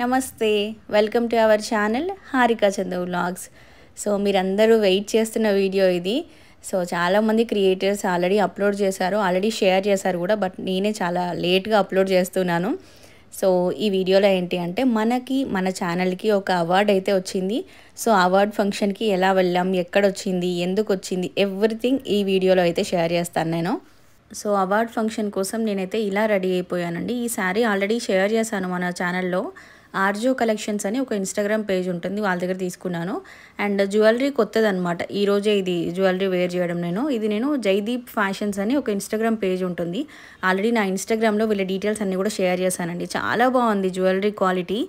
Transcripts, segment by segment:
నమస్తే. Welcome to our channel Harika Chandu vlogs. So మీరందరూ wait చేస్తున్న వీడియో ఇది. సో చాలామంది క్రియేటర్స్ ఆల్రెడీ అప్లోడ్ చేశారు, ఆల్రెడీ షేర్ చేశారు కూడా. బట్ నేనే చాలా లేట్గా అప్లోడ్ చేస్తున్నాను. సో ఈ వీడియోలో ఏంటి అంటే మన ఛానల్కి ఒక అవార్డ్ అయితే వచ్చింది. సో అవార్డ్ ఫంక్షన్కి ఎలా వెళ్ళాం, ఎక్కడొచ్చింది, ఎందుకు వచ్చింది, ఎవ్రీథింగ్ ఈ వీడియోలో అయితే షేర్ చేస్తాను నేను. సో అవార్డ్ ఫంక్షన్ కోసం నేనైతే ఇలా రెడీ అయిపోయానండి. ఈ శారీ ఆల్రెడీ షేర్ చేశాను మన ఛానల్లో. ఆర్జో కలెక్షన్స్ అని ఒక ఇన్స్టాగ్రామ్ పేజ్ ఉంటుంది, వాళ్ళ దగ్గర తీసుకున్నాను. అండ్ జ్యువెలరీ కొత్తదనమాట, ఈరోజే ఇది జ్యువెలరీ వేర్ చేయడం. ఇది నేను జైదీప్ ఫ్యాషన్స్ అని ఒక ఇన్స్టాగ్రామ్ పేజ్ ఉంటుంది. ఆల్రెడీ నా ఇన్స్టాగ్రామ్లో వీళ్ళ డీటెయిల్స్ అన్నీ కూడా షేర్ చేశానండి. చాలా బాగుంది జ్యువెలరీ క్వాలిటీ.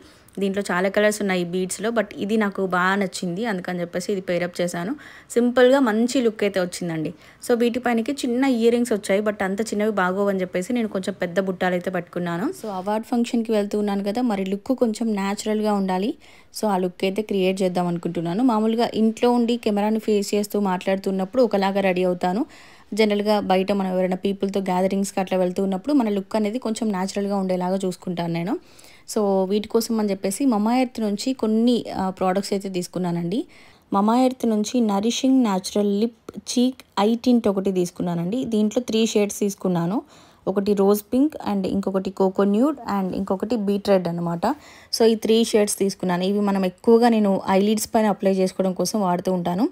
దీంట్లో చాలా కలర్స్ ఉన్నాయి ఈ బీడ్స్లో, బట్ ఇది నాకు బాగా నచ్చింది, అందుకని చెప్పేసి ఇది పేరప్ చేశాను. సింపుల్గా మంచి లుక్ అయితే వచ్చిందండి. సో వీటిపైనకి చిన్న ఇయర్ రింగ్స్ వచ్చాయి, బట్ అంత చిన్నవి బాగోవని చెప్పేసి నేను కొంచెం పెద్ద బుట్టాలు అయితే పట్టుకున్నాను. సో అవార్డ్ ఫంక్షన్కి వెళ్తున్నాను కదా, మరి లుక్ కొంచెం న్యాచురల్గా ఉండాలి. సో ఆ లుక్ అయితే క్రియేట్ చేద్దాం అనుకుంటున్నాను. మామూలుగా ఇంట్లో ఉండి కెమెరాని ఫేస్ చేస్తూ మాట్లాడుతున్నప్పుడు ఒకలాగా రెడీ అవుతాను. జనరల్గా బయట మనం ఎవరైనా పీపుల్తో గ్యాదరింగ్స్కి అట్లా వెళ్తూ ఉన్నప్పుడు మన లుక్ అనేది కొంచెం న్యాచురల్గా ఉండేలాగా చూసుకుంటాను నేను. సో వీటి కోసం అని చెప్పేసి మమా ఎర్త్ నుంచి కొన్ని ప్రోడక్ట్స్ అయితే తీసుకున్నానండి. మమా ఎర్త్ నుంచి nourishing natural lip cheek eye tint ఒకటి తీసుకున్నానండి. దీంట్లో 3 షేడ్స్ తీసుకున్నాను. ఒకటి రోజ్ పింక్ అండ్ ఇంకొకటి కోకో న్యూడ్ అండ్ ఇంకొకటి బీట్ రెడ్ అనమాట. సో ఈ 3 షేడ్స్ తీసుకున్నాను. ఇవి మనం ఎక్కువగా నేను ఐలిడ్స్ పైన అప్లై చేసుకోవడం కోసం వాడుతూ ఉంటాను.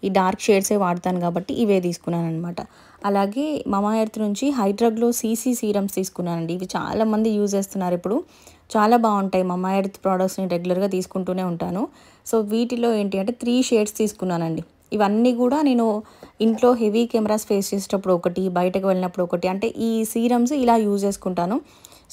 ఈ డార్క్ షేడ్సే వాడతాను కాబట్టి ఇవే తీసుకున్నాను అనమాట. అలాగే మమా ఎర్త్ నుంచి హైడ్రా గ్లో సీసీ సీరమ్స్ తీసుకున్నానండి. ఇవి చాలామంది యూజ్ చేస్తున్నారు ఇప్పుడు, చాలా బాగుంటాయి. మమా ఎర్త్ ప్రోడక్ట్స్ని రెగ్యులర్గా తీసుకుంటూనే ఉంటాను. సో వీటిలో ఏంటి అంటే 3 షేడ్స్ తీసుకున్నానండి. ఇవన్నీ కూడా నేను ఇంట్లో హెవీ కెమెరాస్ ఫేస్ చేసేటప్పుడు ఒకటి, బయటకు వెళ్ళినప్పుడు ఒకటి, అంటే ఈ సీరమ్స్ ఇలా యూజ్ చేసుకుంటాను.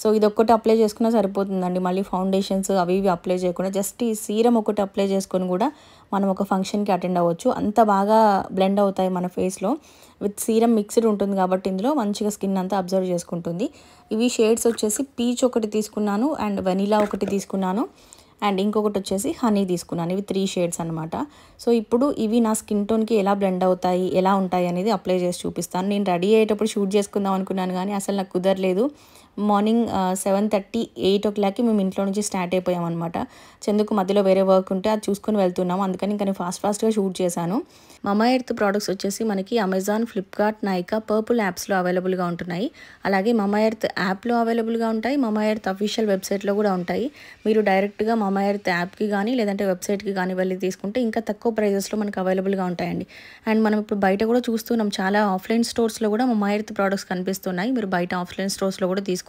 సో ఇది ఒక్కటి అప్లై చేసుకున్నా సరిపోతుందండి. మళ్ళీ ఫౌండేషన్స్ అవి ఇవి అప్లై చేయకుండా జస్ట్ ఈ సీరం ఒకటి అప్లై చేసుకొని కూడా మనం ఒక ఫంక్షన్కి అటెండ్ అవ్వచ్చు. అంత బాగా బ్లెండ్ అవుతాయి మన ఫేస్లో. విత్ సీరం మిక్స్డ్ ఉంటుంది కాబట్టి ఇందులో మంచిగా స్కిన్ అంతా అబ్జర్వ్ చేసుకుంటుంది. ఇవి షేడ్స్ వచ్చేసి పీచ్ ఒకటి తీసుకున్నాను అండ్ వెనిలా ఒకటి తీసుకున్నాను అండ్ ఇంకొకటి వచ్చేసి హనీ తీసుకున్నాను. ఇవి 3 షేడ్స్ అనమాట. సో ఇప్పుడు ఇవి నా స్కిన్ టోన్కి ఎలా బ్లెండ్ అవుతాయి, ఎలా ఉంటాయి అనేది అప్లై చేసి చూపిస్తాను. నేను రెడీ అయ్యేటప్పుడు షూట్ చేసుకుందాం అనుకున్నాను కానీ అసలు నాకు కుదరలేదు. మార్నింగ్ 7:30, 8 o'clockకి మేము ఇంట్లో నుంచి స్టార్ట్ అయిపోయామన్నమాట. చందుకు మధ్యలో వేరే వర్క్ ఉంటే అది చూసుకొని వెళ్తున్నాము, అందుకని ఇంకా నేను ఫాస్ట్గా షూట్ చేశాను. మమా ఎర్త్ ప్రోడక్ట్స్ వచ్చేసి మనకి అమెజాన్, ఫ్లిప్కార్ట్, నైకా, పర్పుల్ యాప్స్లో అవైలబుల్గా ఉంటున్నాయి. అలాగే మమా ఎర్త్ యాప్లో అవైలబుల్గా ఉంటాయి. మమా ఎర్త్ అఫీషియల్ వెబ్సైట్లో కూడా ఉంటాయి. మీరు డైరెక్ట్గా మమా ఎర్త్ యాప్కి కానీ లేదంటే వెబ్సైట్కి కానీ వెళ్ళి తీసుకుంటే ఇంకా తక్కువ ప్రైజెస్లో మనకు అవైలబుల్గా ఉంటాయండి. అండ్ మనం ఇప్పుడు బయట కూడా చూస్తున్నాం, చాలా ఆఫ్లైన్ స్టోర్స్లో కూడా మమా ఎర్త్ ప్రోడక్ట్స్ కనిపిస్తున్నాయి. మీరు బయట ఆఫ్లైన్ స్టోర్స్లో కూడా తీసుకోవచ్చు.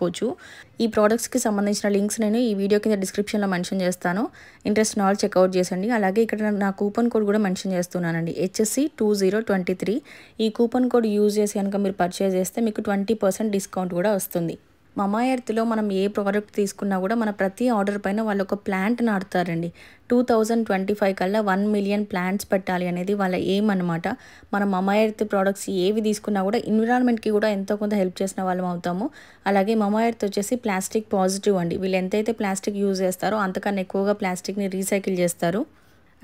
ఈ ప్రోడక్ట్స్కి సంబంధించిన లింక్స్ నేను ఈ వీడియో కింద డిస్క్రిప్షన్లో మెన్షన్ చేస్తాను. ఇంట్రెస్ట్ ఉన్న వాళ్ళు చెక్అవుట్ చేసండి. అలాగే ఇక్కడ నా కూపన్ కోడ్ కూడా మెన్షన్ చేస్తున్నానండి, HSC 2023. ఈ కూపన్ కోడ్ యూజ్ చేసి కనుక మీరు పర్చేజ్ చేస్తే మీకు 20% డిస్కౌంట్ కూడా వస్తుంది. మమా ఎర్త్లో మనం ఏ ప్రోడక్ట్ తీసుకున్నా కూడా మన ప్రతి ఆర్డర్ పైన వాళ్ళు ఒక ప్లాంట్ నాటుతారండి. 2025 కల్లా 1 million ప్లాంట్స్ పెట్టాలి అనేది వాళ్ళ ఎయిమ్ అనమాట. మనం మమా ఎర్త్ ప్రోడక్ట్స్ ఏవి తీసుకున్నా కూడా ఎన్విరాన్మెంట్కి కూడా ఎంతో కొంత హెల్ప్ చేసిన వాళ్ళం అవుతాము. అలాగే మమా ఎర్త్ వచ్చేసి ప్లాస్టిక్ పాజిటివ్ అండి. వీళ్ళు ఎంతైతే ప్లాస్టిక్ యూజ్ చేస్తారో అంతకన్నా ఎక్కువగా ప్లాస్టిక్ని రీసైకిల్ చేస్తారు.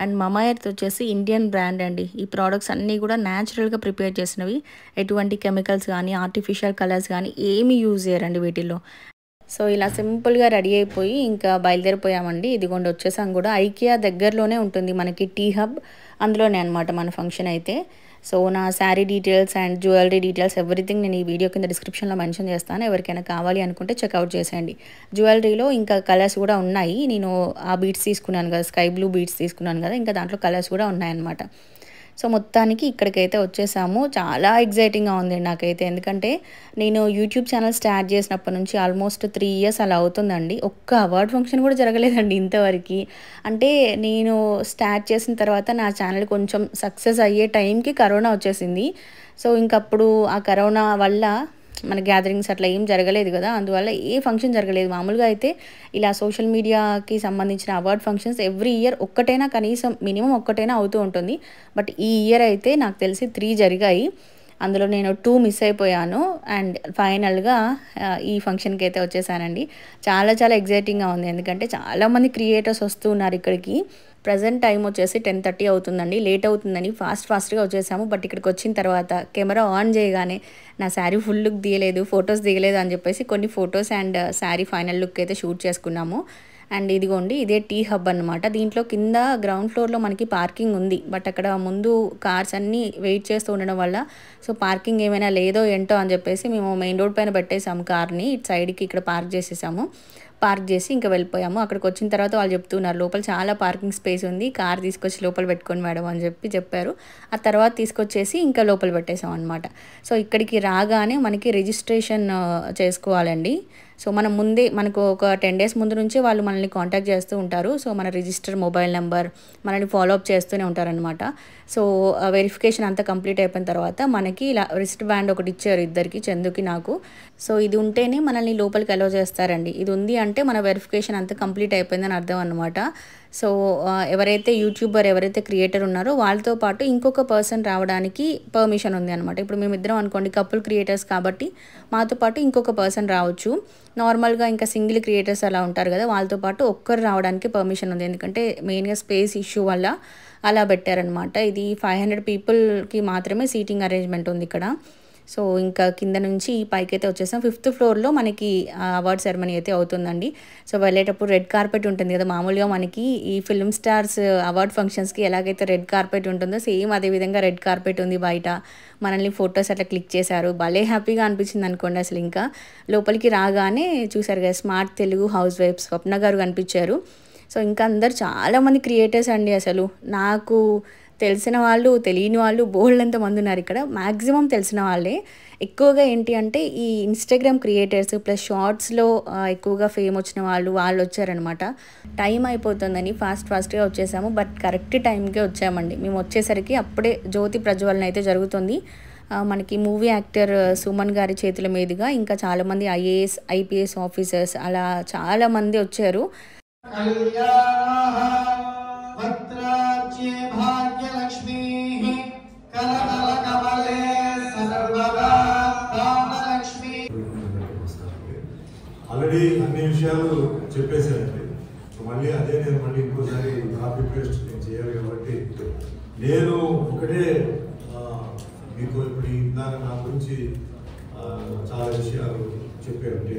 అండ్ మమా ఎర్త్ వచ్చేసి ఇండియన్ బ్రాండ్ అండి. ఈ ప్రోడక్ట్స్ అన్నీ కూడా న్యాచురల్గా ప్రిపేర్ చేసినవి. ఎటువంటి కెమికల్స్ కానీ ఆర్టిఫిషియల్ కలర్స్ కానీ ఏమీ యూజ్ చేయరండి వీటిల్లో. సో ఇలా సింపుల్గా రెడీ అయిపోయి ఇంకా బయలుదేరిపోయామండి. ఇదిగోండి వచ్చేసాం కూడా. ఐకియా దగ్గరలోనే ఉంటుంది మనకి టీ హబ్, అందులోనే అనమాట మన ఫంక్షన్ అయితే. సో నా sari details and jewellery details everything నేను ఈ వీడియో కింద డిస్క్రిప్షన్లో మెన్షన్ చేస్తాను. ఎవరికైనా కావాలి అనుకుంటే చెక్అవుట్ చేసేయండి. జ్యువెలరీలో ఇంకా కలర్స్ కూడా ఉన్నాయి. నేను ఆ బీడ్స్ తీసుకున్నాను కదా, స్కై బ్లూ బీడ్స్ తీసుకున్నాను కదా, ఇంకా దాంట్లో కలర్స్ కూడా ఉన్నాయన్నమాట. సో మొత్తానికి ఇక్కడికైతే వచ్చేసాము. చాలా ఎగ్జైటింగ్గా ఉంది నాకైతే, ఎందుకంటే నేను యూట్యూబ్ ఛానల్ స్టార్ట్ చేసినప్పటి నుంచి ఆల్మోస్ట్ 3 years అలా అవుతుందండి. ఒక్క అవార్డ్ ఫంక్షన్ కూడా జరగలేదండి ఇంతవరకు. అంటే నేను స్టార్ట్ చేసిన తర్వాత నా ఛానల్ కొంచెం సక్సెస్ అయ్యే టైంకి కరోనా వచ్చేసింది. సో ఇంకప్పుడు ఆ కరోనా వల్ల మన గ్యాదరింగ్స్ అట్లా ఏం జరగలేదు కదా, అందువల్ల ఏ ఫంక్షన్ జరగలేదు. మామూలుగా అయితే ఇలా సోషల్ మీడియాకి సంబంధించిన అవార్డ్ ఫంక్షన్స్ ఎవ్రీ ఇయర్ ఒక్కటైనా, కనీసం మినిమం ఒక్కటైనా అవుతూ ఉంటుంది. బట్ ఈ ఇయర్ అయితే నాకు తెలిసి 3 జరిగాయి. అందులో నేను 2 మిస్ అయిపోయాను. అండ్ ఫైనల్గా ఈ ఫంక్షన్కి అయితే వచ్చేసానండి. చాలా చాలా ఎగ్జైటింగ్గా ఉంది, ఎందుకంటే చాలామంది క్రియేటర్స్ వస్తూ ఉన్నారు ఇక్కడికి. ప్రజెంట్ టైం వచ్చేసి 10:30 అవుతుందండి. లేట్ అవుతుందని ఫాస్ట్గా వచ్చేసాము. బట్ ఇక్కడికి వచ్చిన తర్వాత కెమెరా ఆన్ చేయగానే నా శారీ ఫుల్ లుక్ దిగలేదు, ఫొటోస్ దిగలేదు అని చెప్పేసి కొన్ని photos and sari final look అయితే షూట్ చేసుకున్నాము. అండ్ ఇదిగోండి ఇదే టీ హబ్ అనమాట. దీంట్లో కింద గ్రౌండ్ ఫ్లోర్లో మనకి పార్కింగ్ ఉంది, బట్ అక్కడ ముందు కార్స్ అన్నీ వెయిట్ చేస్తూ ఉండడం వల్ల సో పార్కింగ్ ఏమైనా లేదో ఏంటో అని చెప్పేసి మేము మెయిన్ రోడ్ పైన పెట్టేసాము కార్ని, ఇటు సైడ్కి ఇక్కడ పార్క్ చేసేసాము. పార్క్ చేసి ఇంకా వెళ్ళిపోయాము. అక్కడికి వచ్చిన తర్వాత వాళ్ళు చెప్తున్నారు లోపల చాలా పార్కింగ్ స్పేస్ ఉంది, కార్ తీసుకొచ్చి లోపల పెట్టుకొని మేడం అని చెప్పారు. ఆ తర్వాత తీసుకొచ్చేసి ఇంకా లోపల పెట్టేసాం అనమాట. సో ఇక్కడికి రాగానే మనకి రిజిస్ట్రేషన్ చేసుకోవాలండి. సో మనం ముందే మనకు ఒక 10 days ముందు నుంచి వాళ్ళు మనల్ని కాంటాక్ట్ చేస్తూ ఉంటారు. సో మన రిజిస్టర్ మొబైల్ నెంబర్ మనల్ని ఫాలోఅప్ చేస్తూనే ఉంటారనమాట. సో వెరిఫికేషన్ అంతా కంప్లీట్ అయిపోయిన తర్వాత మనకి ఇలా రిస్ట్ బ్యాండ్ ఒకటి ఇచ్చారు ఇద్దరికి, చందుకి నాకు. సో ఇది ఉంటేనే మనల్ని లోపలికి అలౌ చేస్తారండి. ఇది ఉంది అంటే మన వెరిఫికేషన్ అంతా కంప్లీట్ అయిపోయిందని అర్థం అనమాట. సో ఎవరైతే యూట్యూబర్ ఎవరైతే క్రియేటర్ ఉన్నారో వాళ్ళతో పాటు ఇంకొక పర్సన్ రావడానికి పర్మిషన్ ఉంది అనమాట. ఇప్పుడు మేమిద్దరం అనుకోండి కపుల్ క్రియేటర్స్ కాబట్టి మాతో పాటు ఇంకొక పర్సన్ రావచ్చు. నార్మల్గా ఇంకా సింగిల్ క్రియేటర్స్ అలా ఉంటారు కదా, వాళ్ళతో పాటు ఒక్కరు రావడానికి పర్మిషన్ ఉంది. ఎందుకంటే మెయిన్గా స్పేస్ ఇష్యూ వల్ల అలా పెట్టారనమాట. ఇది 500 పీపుల్కి మాత్రమే సీటింగ్ అరేంజ్మెంట్ ఉంది ఇక్కడ. సో ఇంకా కింద నుంచి పైకైతే వచ్చేసాం. 5th floorలో మనకి అవార్డ్ సెరమనీ అయితే అవుతుందండి. సో వెళ్ళేటప్పుడు రెడ్ కార్పెట్ ఉంటుంది కదా, మామూలుగా మనకి ఈ ఫిల్మ్ స్టార్స్ అవార్డ్ ఫంక్షన్స్కి ఎలాగైతే రెడ్ కార్పెట్ ఉంటుందో సేమ్ అదేవిధంగా రెడ్ కార్పెట్ ఉంది బయట. మనల్ని ఫొటోస్ అట్లా క్లిక్ చేశారు, భలే హ్యాపీగా అనిపించింది అనుకోండి. అసలు ఇంకా లోపలికి రాగానే చూసారు కదా స్మార్ట్ తెలుగు హౌస్ వైఫ్ స్వప్న గారు కనిపించారు. సో ఇంకా అందరు చాలామంది క్రియేటర్స్ అండి. అసలు నాకు తెలిసిన వాళ్ళు తెలియని వాళ్ళు బోల్డ్ మంది ఉన్నారు ఇక్కడ. మ్యాక్సిమం తెలిసిన వాళ్ళే ఎక్కువగా. ఏంటి అంటే ఈ ఇన్స్టాగ్రామ్ క్రియేటర్స్ ప్లస్ షార్ట్స్లో ఎక్కువగా ఫేమ్ వచ్చిన వాళ్ళు వచ్చారనమాట. టైం అయిపోతుందని ఫాస్ట్గా వచ్చేసాము, బట్ కరెక్ట్ టైంకే వచ్చామండి. మేము వచ్చేసరికి అప్పుడే జ్యోతి ప్రజ్వలన అయితే జరుగుతుంది. మనకి మూవీ యాక్టర్ సుమన్ గారి చేతుల మీదుగా ఇంకా చాలామంది IAS IPS ఆఫీసర్స్ అలా చాలామంది వచ్చారు. ఆల్రెడీ అన్ని విషయాలు చెప్పేశానండి. మళ్ళీ అదే నేను మళ్ళీ ఇంకోసారి కాపీ పేస్ట్ నేను చేయాలి కాబట్టి నేను ఒకటే మీకు ఇప్పుడు ఇందాక నా గురించి చాలా విషయాలు చెప్పారండి.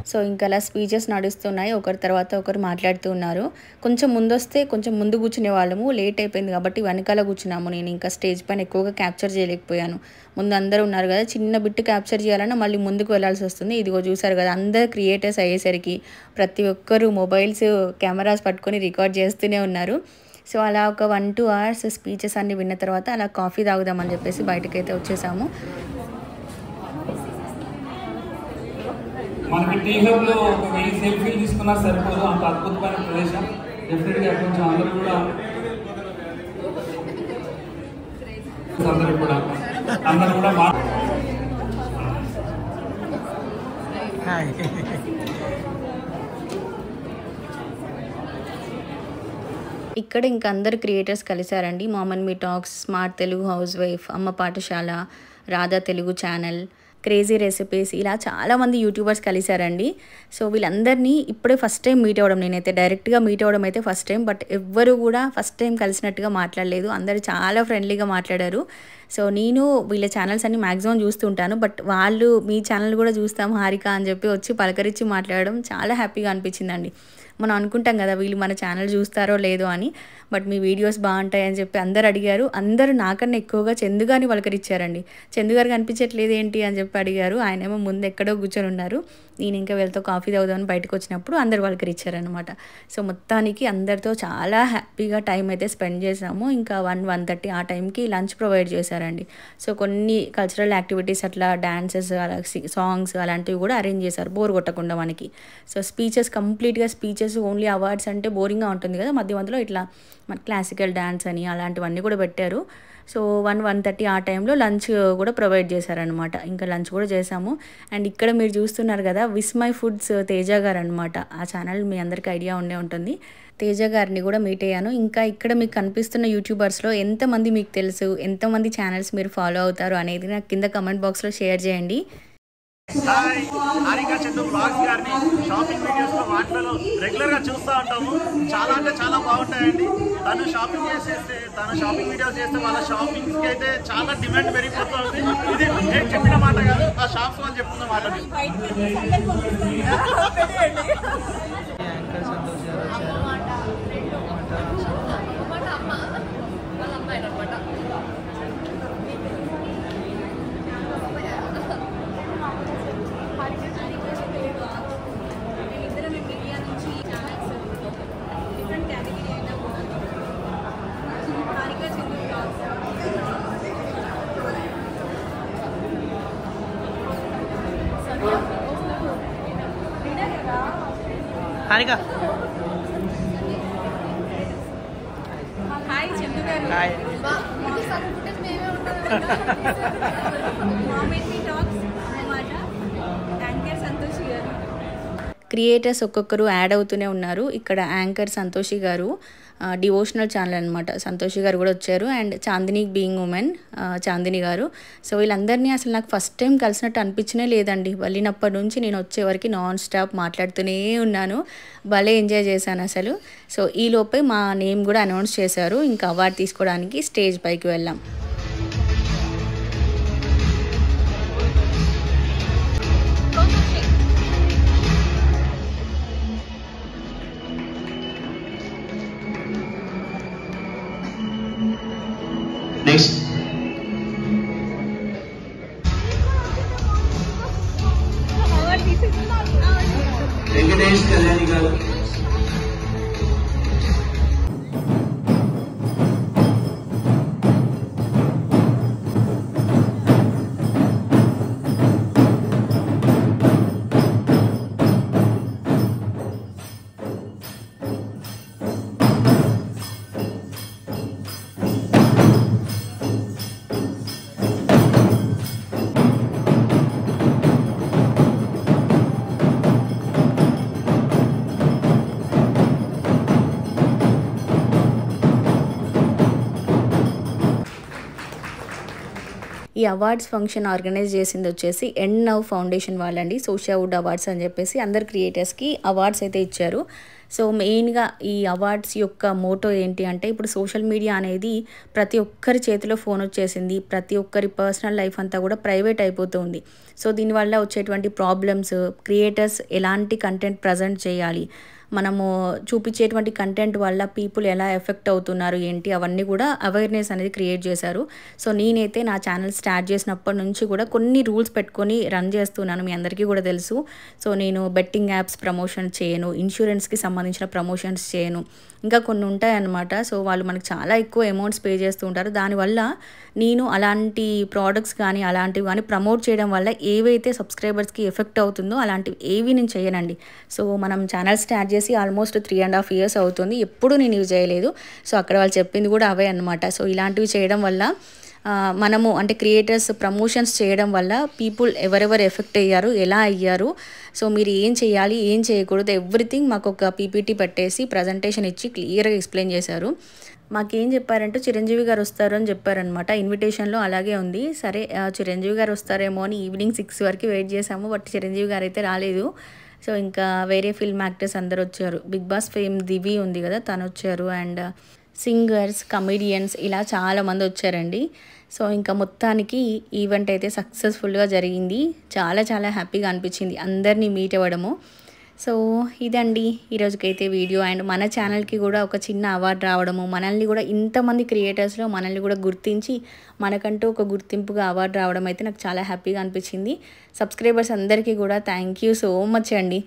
సో ఇంకా అలా స్పీచెస్ నడుస్తున్నాయి, ఒకరి తర్వాత ఒకరు మాట్లాడుతూ ఉన్నారు. కొంచెం ముందు వస్తే కొంచెం ముందు కూర్చునే వాళ్ళము, లేట్ అయిపోయింది కాబట్టి వెనకాల కూర్చున్నాము. నేను ఇంకా స్టేజ్ పైన ఎక్కువగా క్యాప్చర్ చేయలేకపోయాను. ముందు అందరూ ఉన్నారు కదా, చిన్న బిట్ క్యాప్చర్ చేయాలన్నా మళ్ళీ ముందుకు వెళ్ళాల్సి వస్తుంది. ఇదిగో చూసారు కదా అందరు క్రియేటర్స్ అయ్యేసరికి ప్రతి ఒక్కరు మొబైల్స్ కెమెరాస్ పట్టుకొని రికార్డ్ చేస్తూనే ఉన్నారు. సో అలా ఒక 1-2 hours స్పీచెస్ అన్ని విన్న తర్వాత అలా కాఫీ తాగుదామని చెప్పేసి బయటకైతే వచ్చేసాము. మనకి టీ హబ్లో ఒక 1000 సెల్ఫీలు తీసుకున్నా సరిపోదు, అంత అద్భుతమైన ప్రదేశం. డెఫినెట్గా కొంచెం అందరూ కూడా ఇక్కడ ఇంకా అందరు క్రియేటర్స్ కలిశారండి. Mom and me talks, smart Telugu housewife, Amma Pathashala, Radha Telugu channel, crazy recipes, ఇలా చాలామంది యూట్యూబర్స్ కలిశారండి. సో వీళ్ళందరినీ ఇప్పుడే ఫస్ట్ టైం మీట్ అవ్వడం, నేనైతే డైరెక్ట్గా మీట్ అవ్వడం అయితే ఫస్ట్ టైం. బట్ ఎవ్వరు కూడా ఫస్ట్ టైం కలిసినట్టుగా మాట్లాడలేదు, అందరూ చాలా ఫ్రెండ్లీగా మాట్లాడారు. సో నేను వీళ్ళ ఛానల్స్ అన్ని మ్యాక్సిమం చూస్తుంటాను, బట్ వాళ్ళు మీ ఛానల్ కూడా చూస్తాం హారిక అని చెప్పి వచ్చి పలకరించి మాట్లాడడం చాలా హ్యాపీగా అనిపించిందండి. మనం అనుకుంటాం కదా వీళ్ళు మన ఛానల్ చూస్తారో లేదో అని, బట్ మీ వీడియోస్ బాగుంటాయి అని చెప్పి అందరు అడిగారు. అందరూ నాకన్నా ఎక్కువగా చందు గారిని పలకరించారండి. చందు గారు కనిపించట్లేదు ఏంటి అని చెప్పి అడిగారు. ఆయనేమో ముందు ఎక్కడో కూర్చొని ఉన్నారు. నేను ఇంకా వీళ్ళతో కాఫీ తాగుదామని బయటకు వచ్చినప్పుడు అందరు పలకరించారనమాట. సో మొత్తానికి అందరితో చాలా హ్యాపీగా టైం అయితే స్పెండ్ చేసాము. ఇంకా 1-1:30 ఆ టైంకి లంచ్ ప్రొవైడ్ చేశారండి. సో కొన్ని కల్చరల్ యాక్టివిటీస్ అట్లా డాన్సెస్ అలా సాంగ్స్ అలాంటివి కూడా అరేంజ్ చేశారు, బోర్ కొట్టకుండా మనకి. సో స్పీచెస్ కంప్లీట్గా స్పీచెస్ ఓన్లీ అవార్డ్స్ అంటే బోరింగ్గా ఉంటుంది కదా, మధ్య మధ్యలో ఇట్లా మన క్లాసికల్ డ్యాన్స్ అని అలాంటివన్నీ కూడా పెట్టారు. సో 1-1:30 ఆ టైంలో లంచ్ కూడా ప్రొవైడ్ చేశారనమాట. ఇంకా లంచ్ కూడా చేసాము. అండ్ ఇక్కడ మీరు చూస్తున్నారు కదా విస్మై ఫుడ్స్ తేజ గారు అనమాట. ఆ ఛానల్ మీ అందరికీ ఐడియా ఉండే ఉంటుంది. తేజ గారిని కూడా మీట్ అయ్యాను. ఇంకా ఇక్కడ మీకు కనిపిస్తున్న యూట్యూబర్స్లో ఎంతమంది మీకు తెలుసు, ఎంతమంది ఛానల్స్ మీరు ఫాలో అవుతారు అనేది నాకు కింద కమెంట్ బాక్స్లో షేర్ చేయండి. హాయ్, హారిక చందు బ్లాగ్స్ గారిని షాపింగ్ వీడియోస్లో వాటిలో రెగ్యులర్గా చూస్తూ ఉంటాము. చాలా అంటే చాలా బాగుంటాయండి. తను షాపింగ్ వీడియోస్ చేస్తే వాళ్ళ షాపింగ్స్కి అయితే చాలా డిమాండ్ పెరిగిపోతుంది. ఇది నేను చెప్పిన మాట కాదు, ఆ షాప్స్ వాళ్ళు చెప్తున్న మాట. సంతోష్ గారు వచ్చారు. హారిక హాయ్ చందు గారు. హాయ్. క్రియేటర్స్ ఒక్కొక్కరు యాడ్ అవుతూనే ఉన్నారు. ఇక్కడ యాంకర్ సంతోషి గారు, డివోషనల్ ఛానల్ అనమాట, సంతోషి గారు కూడా వచ్చారు. And Chandini being women, Chandini గారు. సో వీళ్ళందరినీ అసలు నాకు ఫస్ట్ టైం కలిసినట్టు అనిపించనే లేదండి. వెళ్ళినప్పటి నుంచి నేను వచ్చేవరకు నాన్ స్టాప్ మాట్లాడుతూనే ఉన్నాను. భలే ఎంజాయ్ చేశాను అసలు. సో ఈలోపే మా నేమ్ కూడా అనౌన్స్ చేశారు. ఇంకా అవార్డు తీసుకోవడానికి స్టేజ్ పైకి వెళ్ళాం. నెక్స్ట్ వెంకటేష్ కళ్యాణి గారు. ఈ అవార్డ్స్ ఫంక్షన్ ఆర్గనైజ్ చేసింది వచ్చేసి ఎండ్ నౌ ఫౌండేషన్ వాళ్ళండి. సోషియా వుడ్ అవార్డ్స్ అని చెప్పేసి అందరు క్రియేటర్స్కి అవార్డ్స్ అయితే ఇచ్చారు. సో మెయిన్గా ఈ అవార్డ్స్ యొక్క మోటో ఏంటి అంటే, ఇప్పుడు సోషల్ మీడియా అనేది ప్రతి ఒక్కరి చేతిలో ఫోన్ వచ్చేసింది. ప్రతి ఒక్కరి పర్సనల్ లైఫ్ అంతా కూడా ప్రైవేట్ అయిపోతుంది. సో దీనివల్ల వచ్చేటువంటి ప్రాబ్లమ్స్, క్రియేటర్స్ ఎలాంటి కంటెంట్ ప్రజెంట్ చేయాలి, మనము చూపించేటువంటి కంటెంట్ వల్ల పీపుల్ ఎలా ఎఫెక్ట్ అవుతున్నారు ఏంటి, అవన్నీ కూడా అవేర్నెస్ అనేది క్రియేట్ చేశారు. సో నేనైతే నా ఛానల్ స్టార్ట్ చేసినప్పటి నుంచి కూడా కొన్ని రూల్స్ పెట్టుకొని రన్ చేస్తున్నాను. మీ అందరికీ కూడా తెలుసు. సో నేను బెట్టింగ్ యాప్స్ ప్రమోషన్ చేయను, ఇన్సూరెన్స్కి సంబంధించిన ప్రమోషన్స్ చేయను, ఇంకా కొన్ని ఉంటాయన్నమాట. సో వాళ్ళు మనకు చాలా ఎక్కువ అమౌంట్స్ పే చేస్తూ ఉంటారు. దానివల్ల నేను అలాంటి ప్రోడక్ట్స్ కానీ అలాంటివి కానీ ప్రమోట్ చేయడం వల్ల ఏవైతే సబ్స్క్రైబర్స్కి ఎఫెక్ట్ అవుతుందో అలాంటివి ఏవి నేను చేయనండి. సో మనం ఛానల్ స్టార్ట్ చేసి ఆల్మోస్ట్ 3.5 years అవుతుంది. ఎప్పుడు నేను యూజ్ చేయలేదు. సో అక్కడ వాళ్ళు చెప్పింది కూడా అవే అనమాట. సో ఇలాంటివి చేయడం వల్ల మనము అంటే క్రియేటర్స్ ప్రమోషన్స్ చేయడం వల్ల పీపుల్ ఎవరెవరు ఎఫెక్ట్ అయ్యారు, ఎలా అయ్యారు, సో మీరు ఏం చేయాలి, ఏం చేయకూడదు, ఎవ్రీథింగ్ మాకు ఒక పీపీటీ పెట్టేసి ప్రజెంటేషన్ ఇచ్చి క్లియర్గా ఎక్స్ప్లెయిన్ చేశారు. మాకేం చెప్పారంటే చిరంజీవి గారు వస్తారు అని చెప్పారనమాట. ఇన్విటేషన్లో అలాగే ఉంది. సరే చిరంజీవి గారు వస్తారేమో అని ఈవినింగ్ 6 వరకు వెయిట్ చేసాము. బట్ చిరంజీవి గారు అయితే రాలేదు. సో ఇంకా వేరే ఫిల్మ్ యాక్టర్స్ అందరు వచ్చారు. బిగ్ బాస్ ఫేమ్ దివి ఉంది కదా, తను వచ్చారు. అండ్ సింగర్స్, కమెడియన్స్ ఇలా చాలామంది వచ్చారండి. సో ఇంకా మొత్తానికి ఈవెంట్ అయితే సక్సెస్ఫుల్గా జరిగింది. చాలా చాలా హ్యాపీగా అనిపించింది అందరినీ మీట్ అవ్వడము. సో ఇదండి ఈరోజుకైతే వీడియో. అండ్ మన ఛానల్కి కూడా ఒక చిన్న అవార్డు రావడము, మనల్ని కూడా ఇంతమంది క్రియేటర్స్లో మనల్ని కూడా గుర్తించి మనకంటూ ఒక గుర్తింపుగా అవార్డు రావడం అయితే నాకు చాలా హ్యాపీగా అనిపించింది. సబ్స్క్రైబర్స్ అందరికీ కూడా థ్యాంక్ యూ సో మచ్ అండి.